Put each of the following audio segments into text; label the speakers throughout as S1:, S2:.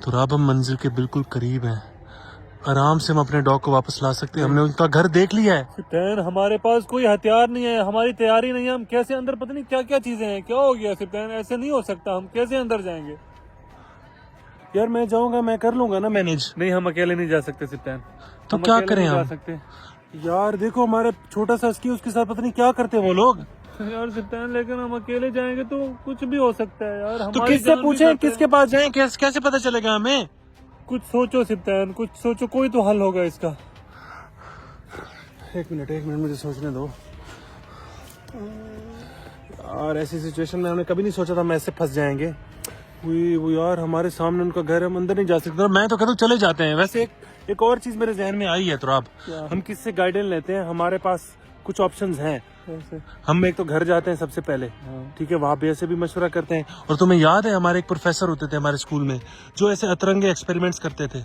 S1: तो अब हम मंजिल के बिल्कुल करीब हैं। आराम से हम अपने डॉग को वापस ला सकते हैं। हमने उनका घर देख लिया है।
S2: सिप्तान, हमारे पास कोई हथियार नहीं है, हमारी तैयारी नहीं है। हम कैसे अंदर, पता नहीं क्या क्या चीजें हैं। क्या हो गया सिप्तान? ऐसे नहीं हो सकता। हम कैसे अंदर जाएंगे?
S1: यार मैं जाऊंगा, मैं कर लूंगा ना मैनेज।
S2: नहीं, हम अकेले नहीं जा सकते सिप्तान।
S1: तो
S2: हम
S1: क्या
S2: अकेले
S1: करें
S2: नहीं जा
S1: हम?
S2: सकते।
S1: यार देखो, हमारे छोटा सा स्की, उसके साथ पता नहीं क्या करते हैं वो लोग।
S2: यार सिप्तान, लेकिन हम अकेले जाएंगे तो कुछ भी हो सकता है यार।
S1: तो
S2: हमारी
S1: किससे
S2: जान भी
S1: पूछें,
S2: खतरे
S1: किसके
S2: में।
S1: पास जाएं? कैसे पता चलेगा हमें?
S2: कुछ सोचो सिप्तान, कुछ सोचो, कोई तो हल होगा इसका।
S1: एक मिनट मुझे सोचने दो। यार ऐसी सिचुएशन में हमने कभी नहीं सोचा था हम ऐसे फंस जाएंगे। वो यार हमारे सामने उनका घर है, हम अंदर नहीं जा सकते। मैं तो कहता हूँ चले जाते हैं। वैसे एक और चीज मेरे जहन में आई है। तो आप, हम किससे गाइडेंस लेते हैं? हमारे पास कुछ ऑप्शंस हैं। हम एक तो घर जाते हैं सबसे पहले, ठीक है, वहाँ पे ऐसे भी मशवरा करते हैं। और तुम्हें याद है हमारे एक प्रोफेसर होते थे हमारे स्कूल में, जो ऐसे अतरंगे एक्सपेरिमेंट्स करते थे।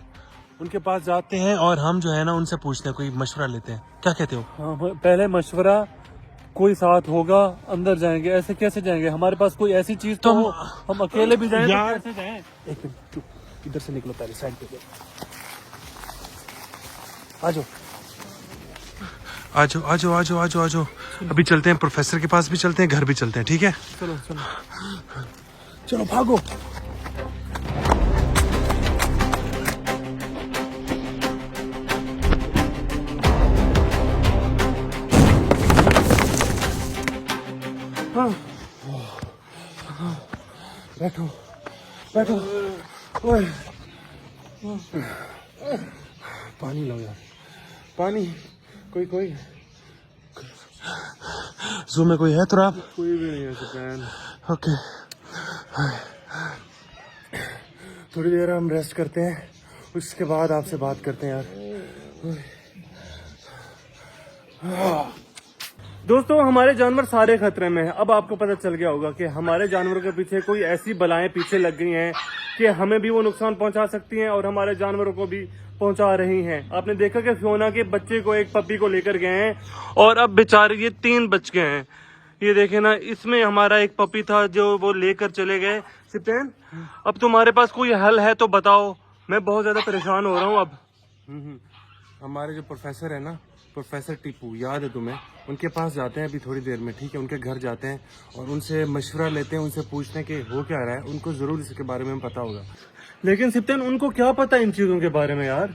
S1: उनके पास जाते हैं और हम जो है ना उनसे पूछते हैं, कोई मशवरा लेते हैं। क्या कहते हो?
S2: हाँ, पहले मशवरा, कोई साथ होगा, अंदर जाएंगे। ऐसे कैसे जाएंगे? हमारे पास कोई ऐसी चीज तो हो। हम अकेले भी जाएं
S1: यार,
S2: तो कैसे जाएं?
S1: एक मिनट, इधर से निकलो, पहले साइड पे आ जाओ। आ जाओ। अभी चलते हैं, प्रोफेसर के पास भी चलते हैं, घर भी चलते हैं, ठीक है?
S2: चलो चलो
S1: चलो भागो। बैठो। ओए, पानी लो यार, पानी। कोई जू में कोई है तो आप?
S2: कोई भी नहीं है सिप्तान।
S1: ओके, थोड़ी देर हम रेस्ट करते हैं, उसके बाद आपसे बात करते हैं यार।
S2: दोस्तों, हमारे जानवर सारे खतरे में हैं। अब आपको पता चल गया होगा कि हमारे जानवरों के पीछे कोई ऐसी बलाएं पीछे लग गई हैं कि हमें भी वो नुकसान पहुंचा सकती हैं और हमारे जानवरों को भी पहुंचा रही हैं। आपने देखा कि फियोना के बच्चे को, एक पपी को लेकर गए हैं और अब बेचारे ये 3 बच गए हैं। ये देखे ना, इसमें हमारा एक पपी था जो वो लेकर चले गए। सिप्तान, अब तुम्हारे पास कोई हल है तो बताओ। मैं बहुत ज्यादा परेशान हो रहा हूँ अब।
S1: हमारे जो प्रोफेसर है ना, प्रोफेसर टीपू, याद है तुम्हें? उनके पास जाते हैं अभी थोड़ी देर में, ठीक है? उनके घर जाते हैं और उनसे मशवरा लेते हैं, उनसे पूछते हैं कि हो क्या रहा है। उनको जरूर इसके बारे में पता होगा।
S2: लेकिन सिप्तान, उनको क्या पता इन चीजों के बारे में यार?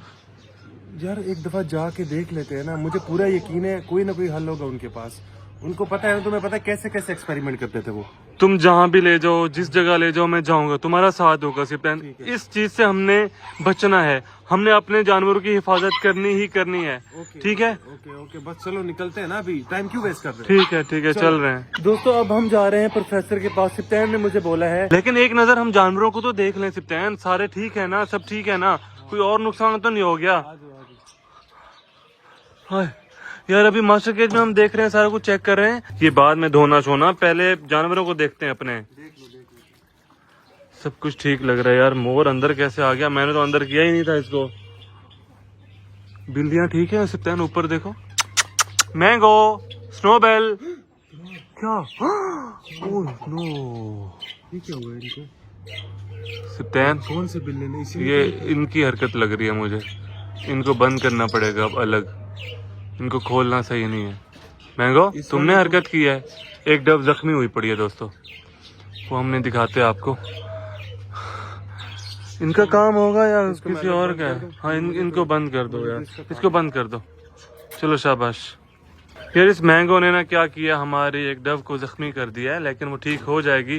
S1: यार एक दफा जाके देख लेते हैं ना, मुझे पूरा यकीन है कोई ना कोई हल होगा उनके पास। उनको पता है ना, तुम्हें पता है कैसे कैसे एक्सपेरिमेंट करते थे वो।
S2: तुम जहाँ भी ले जाओ, जिस जगह ले जाओ, मैं जाऊंगा, तुम्हारा साथ होगा सिप्तान। इस चीज से हमने बचना है। हमने अपने जानवरों की हिफाजत करनी ही करनी है, ठीक है?
S1: ओके, बस चलो निकलते हैं ना, अभी टाइम क्यों वेस्ट कर रहे हैं?
S2: ठीक है, चल रहे हैं। दोस्तों, अब हम जा रहे हैं प्रोफेसर के पास। सिप्तान ने मुझे बोला है, लेकिन एक नजर हम जानवरों को तो देख लें। सिप्तान, सारे ठीक है ना? सब ठीक है ना? कोई और नुकसान तो नहीं हो गया? हाय यार, अभी मास्टर केज में हम देख रहे हैं, सारा कुछ चेक कर रहे हैं। ये बाद में धोना छोना, पहले जानवरों को देखते हैं अपने। सब कुछ ठीक लग रहा है यार। मोर अंदर कैसे आ गया? मैंने तो अंदर किया ही नहीं था इसको। बिल्लियां ठीक है सिप्तान, ऊपर देखो। मैंगो, स्नोबेल, क्या? ओह नो,
S1: ये क्या हुआ इनको?
S2: सिप्तान,
S1: कौन से बिल्ली ने?
S2: ये इनकी हरकत लग रही है मुझे। इनको बंद करना पड़ेगा अब अलग। इनको खोलना सही नहीं है। मैंगो, तुमने हरकत की है। एक डब जख्मी हुई पड़ी है दोस्तों, वो हमने दिखाते हैं आपको। इनका काम होगा या किसी और का है? हाँ, इनको बंद कर दो यार, इसको बंद कर दो। चलो शाबाश। यार इस मैंगो ने ना क्या किया, हमारी एक डब को जख्मी कर दिया है, लेकिन वो ठीक हो जाएगी।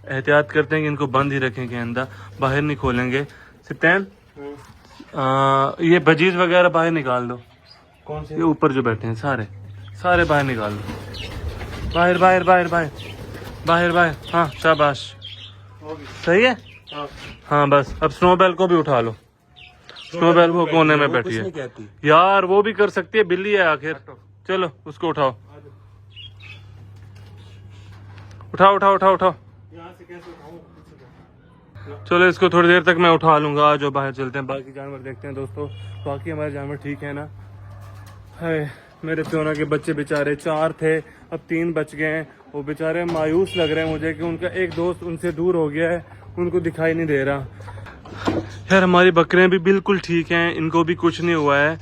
S2: एहतियात करते हैं कि इनको बंद ही रखेंगे अंदर, बाहर नहीं खोलेंगे। सिप्तान, ये बजीज वगैरह बाहर निकाल दो।
S1: कौन से?
S2: ये ऊपर जो बैठे हैं सारे बाहर निकाल दो। बाहर। हाँ शाबाश, सही है। हाँ बस, अब स्नोबेल को भी उठा लो। स्नोबेल वो कोने में बैठी है यार, वो भी कर सकती है, बिल्ली है आखिर। चलो उसको उठाओ। चलो इसको थोड़ी देर तक मैं उठा लूंगा। आज जो बाहर चलते हैं, बाकी जानवर देखते हैं दोस्तों। बाकी हमारे जानवर ठीक है ना? है, मेरे फियोना के बच्चे बेचारे 4 थे, अब 3 बच गए हैं। वो बेचारे मायूस लग रहे हैं मुझे कि उनका एक दोस्त उनसे दूर हो गया है, उनको दिखाई नहीं दे रहा। यार हमारी बकरियां भी बिल्कुल ठीक हैं, इनको भी कुछ नहीं हुआ है।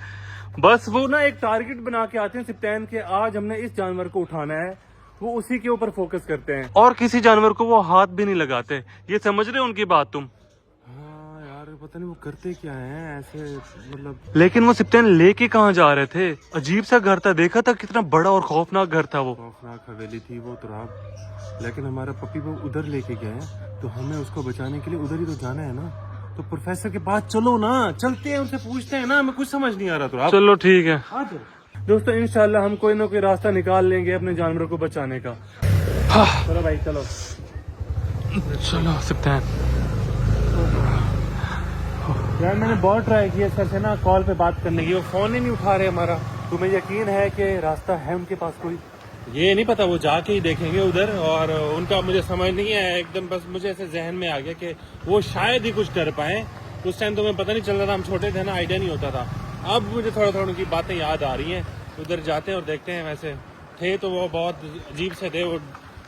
S2: बस वो ना एक टारगेट बना के आते हैं सिप्तैन के, आज हमने इस जानवर को उठाना है, वो उसी के ऊपर फोकस करते हैं और किसी जानवर को वो हाथ भी नहीं लगाते। ये समझ रहे हो उनकी बात तुम?
S1: हाँ यार पता नहीं वो करते क्या है ऐसे, मतलब।
S2: लेकिन वो सिप्तैन लेके कहाँ जा रहे थे? अजीब सा घर था, देखा था कितना बड़ा और खौफनाक घर था वो।
S1: खौफनाक हवेली थी वो तुराब, लेकिन हमारा पपी वो उधर लेके गया है, तो हमें उसको बचाने के लिए उधर ही तो जाना है ना। तो प्रोफेसर के पास चलो ना, चलते हैं उनसे पूछते हैं ना, हमें कुछ समझ नहीं आ रहा तुराब।
S2: चलो ठीक है
S1: दोस्तों, इंशाल्लाह हम कोई ना कोई रास्ता निकाल लेंगे अपने जानवरों को बचाने का। चलो भाई चलो
S2: चलो सिप्तैन।
S1: यार मैंने बहुत ट्राई किया सर से ना कॉल पे बात करने की, वो फोन ही नहीं उठा रहे हमारा। तुम्हें यकीन है कि रास्ता है उनके पास कोई? ये नहीं पता, वो जाके ही देखेंगे उधर, और उनका मुझे समझ नहीं है एकदम। बस मुझे ऐसे जहन में आ गया कि वो शायद ही कुछ कर पाए। उस टाइम तो हमें पता नहीं चल रहा था, हम छोटे थे ना, आइडिया नहीं होता था। अब मुझे थोड़ा थोड़ा उनकी बातें याद आ रही हैं। उधर जाते हैं और देखते हैं। वैसे थे तो वो बहुत अजीब से थे, वो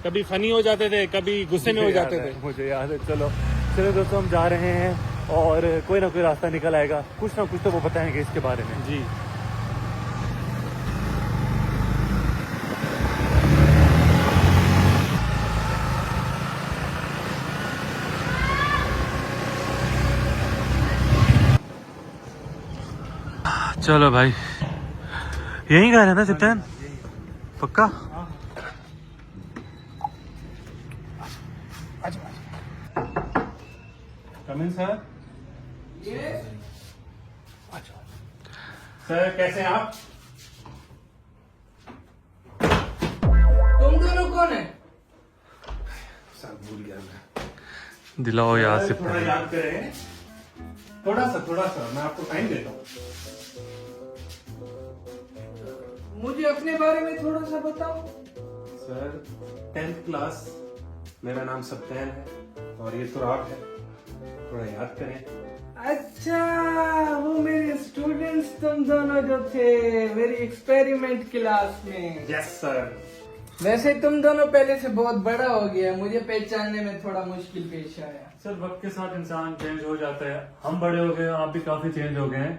S1: कभी फनी हो जाते थे, कभी गुस्से में हो जाते थे।
S2: मुझे याद है। चलो चलो दोस्तों, हम जा रहे हैं और कोई ना कोई रास्ता निकल आएगा, कुछ ना कुछ तो वो बताएंगे इसके बारे में।
S1: जी
S2: चलो भाई, यही घर है ना सिप्तैन? पक्का?
S1: कम इन सर। सर कैसे हैं आप?
S3: तुम दोनों कौन है?
S1: सर भूल गया मैं।
S2: दिलाओ याद
S1: थोड़ा
S2: सिप्तैन।
S1: याद करें, थोड़ा सा मैं आपको टाइम देता हूँ।
S3: मुझे अपने बारे में थोड़ा सा बताओ।
S1: सर 10th क्लास, मेरा नाम सप्तैन है और ये तुराब है। थोड़ा याद करें।
S3: अच्छा, वो मेरे स्टूडेंट्स तुम दोनों जो थे मेरी एक्सपेरिमेंट क्लास में।
S1: Yes sir.
S3: वैसे तुम दोनों पहले से बहुत बड़ा हो गया, मुझे पहचानने में थोड़ा मुश्किल पेश आया।
S2: सर वक्त के साथ इंसान चेंज हो जाता है, हम बड़े हो गए, आप भी काफी चेंज हो गए हैं।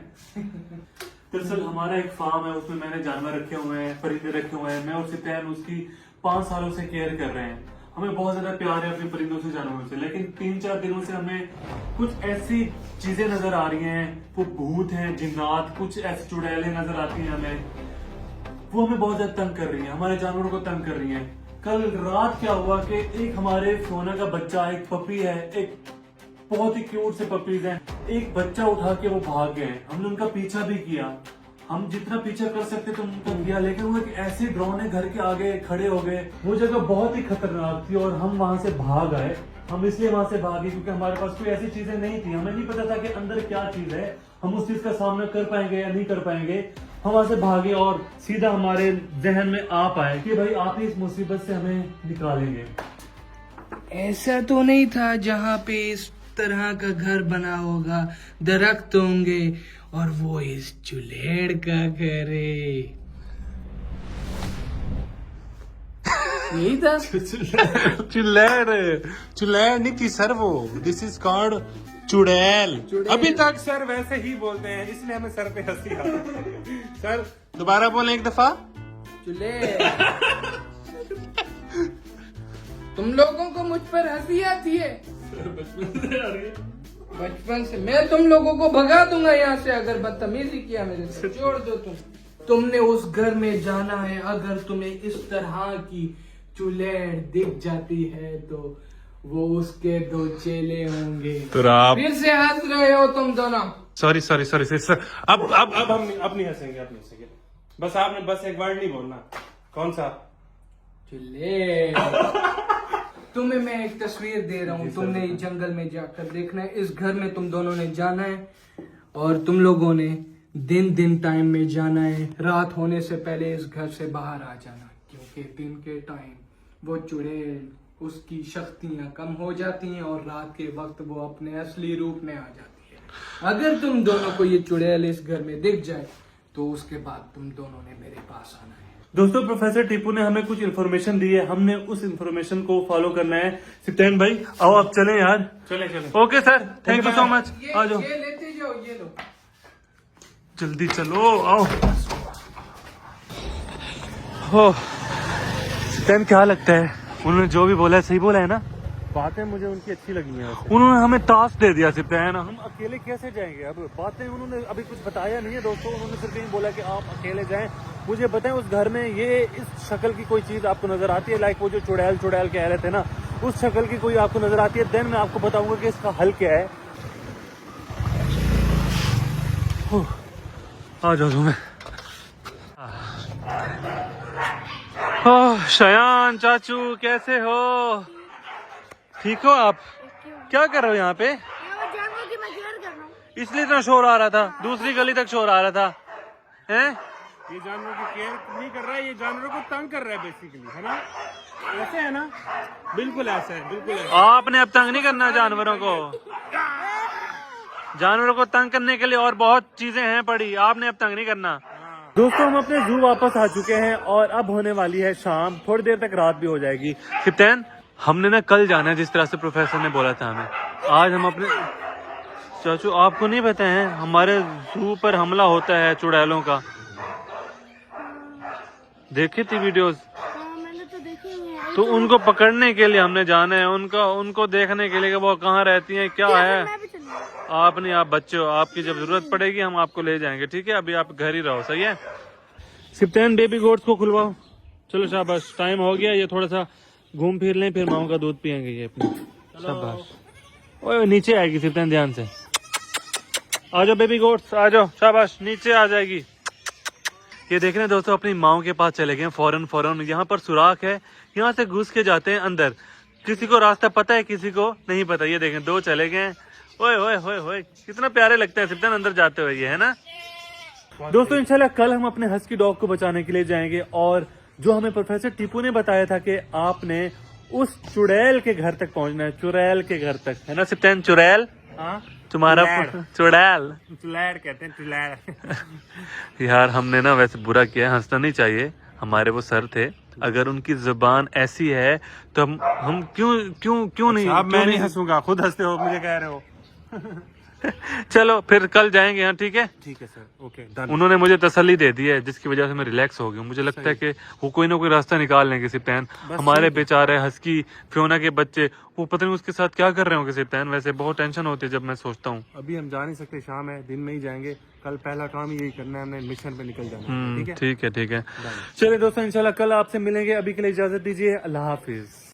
S2: दरअसल हमारा एक फार्म है, उसमें मैंने जानवर रखे हुए हैं, परिंदे रखे हुए हैं। मैं और सिप्तैन उसकी 5 सालों से केयर कर रहे हैं। हमें बहुत ज्यादा प्यार है अपने परिंदों से, जानवरों से। लेकिन 3-4 दिनों से हमें कुछ ऐसी चीजें नजर आ रही हैं, वो भूत हैं, जिन्नात, कुछ ऐसी चुड़ैलें नजर आती हैं हमें। वो हमें बहुत ज्यादा तंग कर रही हैं, हमारे जानवरों को तंग कर रही हैं। कल रात क्या हुआ कि एक हमारे सोना का बच्चा, एक पपी है, एक बहुत ही क्यूट से पपीज हैं, एक बच्चा उठा के वो भाग गए। हमने उनका पीछा भी किया, हम जितना पीछा कर सकते थे उनका किया, लेकिन वो एक ऐसे ड्रोन घर के आगे खड़े हो गए। वो जगह बहुत ही खतरनाक थी और हम वहां से भाग आए। हम इसलिए वहां से भागे क्योंकि हमारे पास कोई ऐसी चीजें नहीं थी, हमें नहीं पता था कि अंदर क्या चीज है, हम उस चीज का सामना कर पाएंगे या नहीं कर पाएंगे। हम वहां से भागे और सीधा हमारे जहन में आ पाए कि भाई आप ही इस मुसीबत से हमें निकालेंगे।
S3: ऐसा तो नहीं था जहाँ पे इस तरह का घर बना होगा, दरख्त होंगे और वो इस चुलेड़ का घर है। यही था।
S1: चुड़ैल नहीं थी सर वो, दिस इज कॉल्ड चुड़ैल। अभी तक सर वैसे ही बोलते हैं, इसलिए हमें सर पे हंसी आती है। सर दोबारा बोलें एक दफा।
S3: चुलेड़। तुम लोगों को मुझ पर हंसी आती है? बचपन से मैं तुम लोगों को भगा दूंगा यहाँ से अगर बदतमीजी किया मेरे से। छोड़ दो तुमने उस घर में जाना है। अगर तुम्हें इस तरह की चुड़ैल दिख जाती है तो वो उसके 2 चेले होंगे।
S1: तो आप
S3: फिर से हंस रहे हो तुम दोनों।
S1: Sorry sir. अब हम अब नहीं हंसेंगे, अब नहीं हंसेंगे। बस आपने बस एक वर्ड नहीं बोलना। कौन सा?
S3: चुड़ैल। तुम्हें मैं एक तस्वीर दे रहा हूँ, तुमने इस जंगल में जाकर देखना है। इस घर में तुम दोनों ने जाना है और तुम लोगों ने दिन टाइम में जाना है। रात होने से पहले इस घर से बाहर आ जाना, क्योंकि दिन के टाइम वो चुड़ैल, उसकी शक्तियां कम हो जाती हैं और रात के वक्त वो अपने असली रूप में आ जाती है। अगर तुम दोनों को ये चुड़ैल इस घर में दिख जाए तो उसके बाद तुम दोनों ने मेरे पास आना है।
S2: दोस्तों प्रोफेसर टीपू ने हमें कुछ इन्फॉर्मेशन दी है, हमने उस इन्फॉर्मेशन को फॉलो करना है। सिप्तान भाई आओ आप चलें यार।
S1: चले चले।
S2: Okay sir, thank you so much. आ जाओ
S3: ये लेते जाओ, ये लो।
S2: जल्दी चलो आओ। हो सिप्तान क्या लगता है उन्होंने जो भी बोला है सही बोला है ना?
S1: बातें मुझे उनकी अच्छी लगी हैं वैसे।
S2: उन्होंने हमें टास्क दे दिया सिप्तान, हम
S1: हम अकेले कैसे जाएंगे? अब बातें उन्होंने अभी कुछ बताया नहीं है दोस्तों, उन्होंने सिर्फ यही बोला कि आप अकेले जाएं। मुझे बताएं उस घर में ये इस शक्ल की कोई चीज आपको नजर आती है? लाइक वो जो चुड़ैल चुड़ैल कह रहे थे ना, उस शक्ल की कोई आपको नजर आती है? देन मैं आपको बताऊंगा कि इसका हल क्या है।
S2: आ जाओ तुम्हें। शयान चाचू कैसे हो? ठीक हो आप? क्या कर रहे हो यहाँ पे?
S4: जानवर की मैं केयर कर रहा हूँ।
S2: इसलिए इतना शोर आ रहा था, दूसरी गली तक शोर आ रहा था हैं?
S1: ये जानवरों की केयर नहीं कर रहा है, ये जानवरों को तंग कर रहा है बेसिकली, है ना? ऐसे है ना? बिल्कुल ऐसा है, बिल्कुल ऐसा।
S2: आपने अब तंग नहीं करना जानवरों को। जानवरों को तंग करने के लिए और बहुत चीजें हैं पड़ी, आपने अब तंग नहीं करना।
S1: दोस्तों हम अपने जू वापस आ चुके हैं और अब होने वाली है शाम, थोड़ी देर तक रात भी हो जाएगी।
S2: सिप्तान हमने ना कल जाना है जिस तरह से प्रोफेसर ने बोला था हमें। आज हम अपने चाचू आपको नहीं पता है हमारे जू पर हमला होता है चुड़ैलों का, देखी थी वीडियोस?
S4: हाँ, मैंने तो देखी ही है।
S2: तो उनको पकड़ने के लिए हमने जाना है, उनको देखने के लिए कि वो कहाँ रहती हैं क्या है।
S4: मैं भी चलूंगा।
S2: आप नहीं, आप बच्चे हो, आपकी जब जरूरत पड़ेगी हम आपको ले जाएंगे, ठीक है? अभी आप घर ही रहो, सही है? सिप्तान बेबी गोट्स को खुलवाओ, चलो शाबाश, टाइम हो गया, ये थोड़ा सा घूम फिर लें फिर माओ का दूध पियेंगे ये अपनी। शाबाश। ओए नीचे आएगी सिप्तान, ध्यान से आ जाओ बेबी गोट्स, आ जाओ, शाबाश, नीचे आ जाएगी। ये देख रहे हैं दोस्तों, अपनी माओ के पास चले गए फौरन। यहाँ पर सुराख है, यहाँ से घुस के जाते हैं अंदर। किसी को रास्ता पता है, किसी को नहीं पता। ये देखें दो चले गए। ओए ओए ओए ओए, कितना प्यारे लगते हैं सिप्तान अंदर जाते हुए, ये है ना?
S1: दोस्तों इंशाल्लाह कल हम अपने हस्की डॉग को बचाने के लिए जाएंगे और जो हमें प्रोफेसर टीपू ने बताया था कि आपने उस चुड़ैल के घर तक पहुंचना है, चुड़ैल के घर तक,
S2: है ना सिप्तान? चुड़ैल
S1: हाँ
S2: तुम्हारा चुड़ैल
S1: चुड़ैल कहते हैं, चुड़ैल।
S2: यार हमने ना वैसे बुरा किया, हंसना नहीं चाहिए, हमारे वो सर थे, अगर उनकी जुबान ऐसी है तो हम क्यों नहीं?
S1: अब
S2: क्यों
S1: मैं नहीं हंसूंगा, खुद हंसते हो, मुझे कह रहे हो।
S2: चलो फिर कल जाएंगे यहाँ, ठीक है?
S1: ठीक है सर, ओके डन।
S2: उन्होंने मुझे तसल्ली दे दी है जिसकी वजह से मैं रिलैक्स हो गया हूँ। मुझे लगता है कि वो कोई ना कोई रास्ता निकाल लेंगे सिप्तान। हमारे बेचारे हस्की फियोना के बच्चे, वो पता नहीं उसके साथ क्या कर रहे होंगे सिप्तान। वैसे बहुत टेंशन होती है जब मैं सोचता हूँ।
S1: अभी हम जा नहीं सकते, शाम है, दिन में ही जाएंगे। कल पहला काम यही करना है, हमने मिशन पे निकल जाना है, ठीक है?
S2: ठीक है ठीक है।
S1: चलिए दोस्तों इंशाल्लाह कल आपसे मिलेंगे, अभी के लिए इजाजत दीजिए, अल्लाह हाफिज।